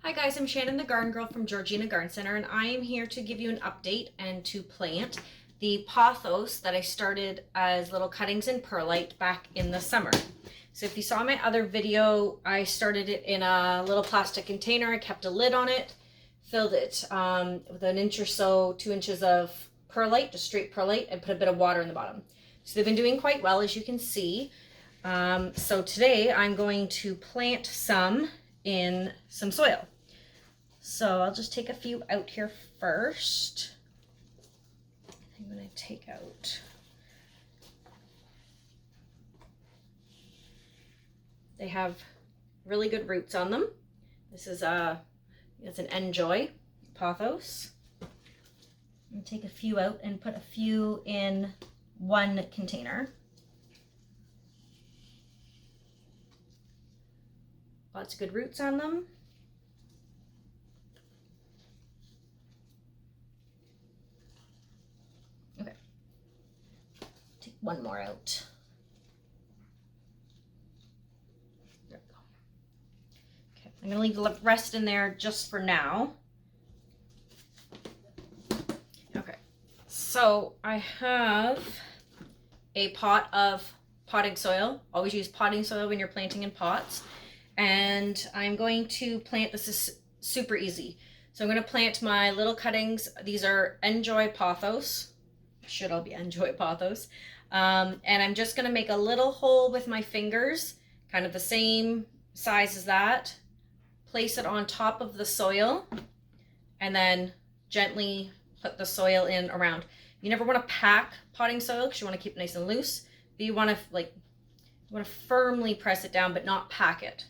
Hi guys, I'm Shannon the Garden Girl from Georgina Garden Centre, and I am here to give you an update and to plant the pothos that I started as little cuttings in perlite back in the summer. So if you saw my other video, I started it in a little plastic container. I kept a lid on it, filled it with an inch or so, 2 inches of perlite, just straight perlite, and put a bit of water in the bottom. So they've been doing quite well, as you can see. So today I'm going to plant some in some soil. So I'll just take a few out here first. I'm going to take out, they have really good roots on them. This is it's an N Joy Pothos. I'm going to take a few out and put a few in one container. Lots of good roots on them. Okay, take one more out. There we go. Okay, I'm gonna leave the rest in there just for now. Okay, so I have a pot of potting soil. Always use potting soil when you're planting in pots. And I'm going to plant, this is super easy. So I'm going to plant my little cuttings. These are N Joy Pothos. Should all be N Joy Pothos. And I'm just going to make a little hole with my fingers, kind of the same size as that. Place it on top of the soil and then gently put the soil in around. You never want to pack potting soil because you want to keep it nice and loose. But you want to firmly press it down but not pack it.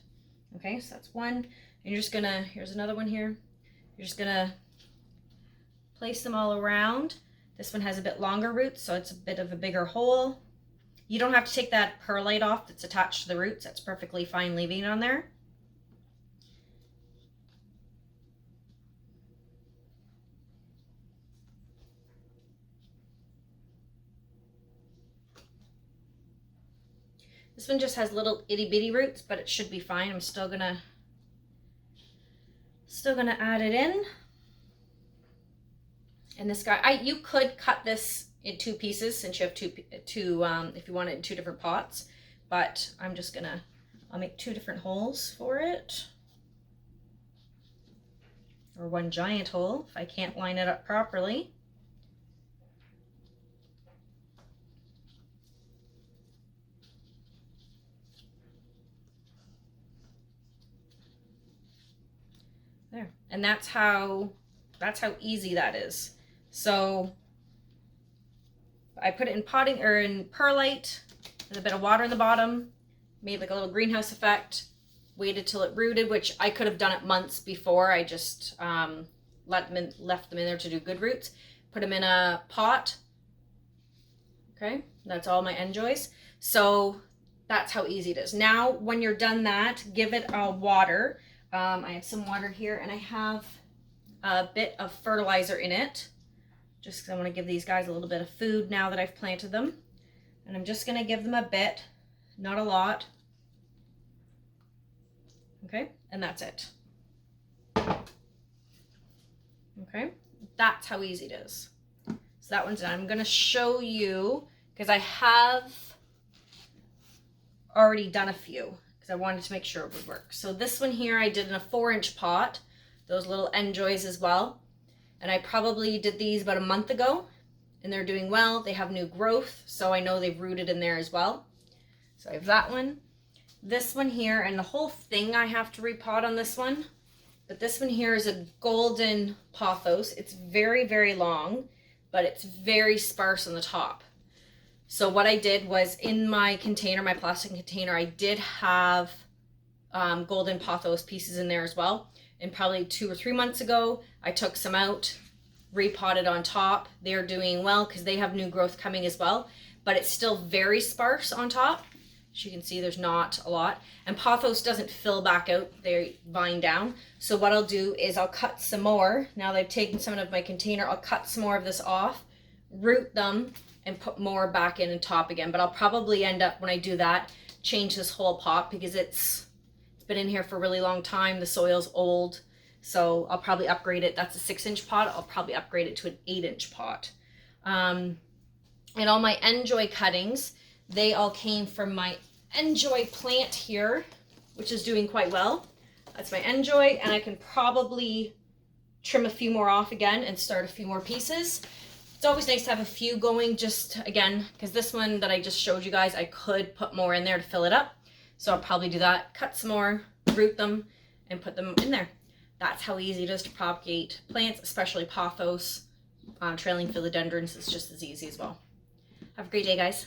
Okay, so that's one. And you're just gonna, here's another one here. You're just gonna place them all around. This one has a bit longer roots, so it's a bit of a bigger hole. You don't have to take that perlite off that's attached to the roots. That's perfectly fine leaving it on there. This one just has little itty bitty roots, but it should be fine. I'm still gonna add it in. And this guy, you could cut this in two pieces since you have two if you want it in two different pots, but I'll make two different holes for it. Or one giant hole if I can't line it up properly. There, and that's how easy that is. So I put it in potting or in perlite with a bit of water in the bottom, made like a little greenhouse effect, waited till it rooted, which I could have done it months before. I just left them in there to do good roots. Put them in a pot. Okay, that's all my N Joys. So that's how easy it is. Now, when you're done that, give it a water. I have some water here and I have a bit of fertilizer in it just because I want to give these guys a little bit of food now that I've planted them. And I'm just going to give them a bit, not a lot. Okay, and that's it. Okay, that's how easy it is. So that one's done. I'm going to show you because I have already done a few. I wanted to make sure it would work. So this one here I did in a 4-inch pot, those little N Joys as well. And I probably did these about a month ago and they're doing well. They have new growth, so I know they've rooted in there as well. So I have that one. This one here, and the whole thing I have to repot on this one. But this one here is a golden pothos. It's very, very long, but it's very sparse on the top. So what I did was in my container, my plastic container, I did have golden pothos pieces in there as well. And probably 2 or 3 months ago, I took some out, repotted on top. They're doing well because they have new growth coming as well. But it's still very sparse on top. As you can see, there's not a lot. And pothos doesn't fill back out, they vine down. So what I'll do is I'll cut some more. Now that I've taken some of my container, I'll cut some more of this off, root them, and put more back in and top again. But I'll probably end up, when I do that, change this whole pot because it's been in here for a really long time. The soil's old So I'll probably upgrade it. That's a 6-inch pot. I'll probably upgrade it to an 8-inch pot. And all my N Joy cuttings, they all came from my N Joy plant here, which is doing quite well. That's my N Joy, and I can probably trim a few more off again and start a few more pieces. It's always nice to have a few going, just again, because this one that I just showed you guys, I could put more in there to fill it up. So I'll probably do that, cut some more, root them, and put them in there. That's how easy it is to propagate plants, especially pothos, trailing philodendrons. It's just as easy as well. Have a great day, guys.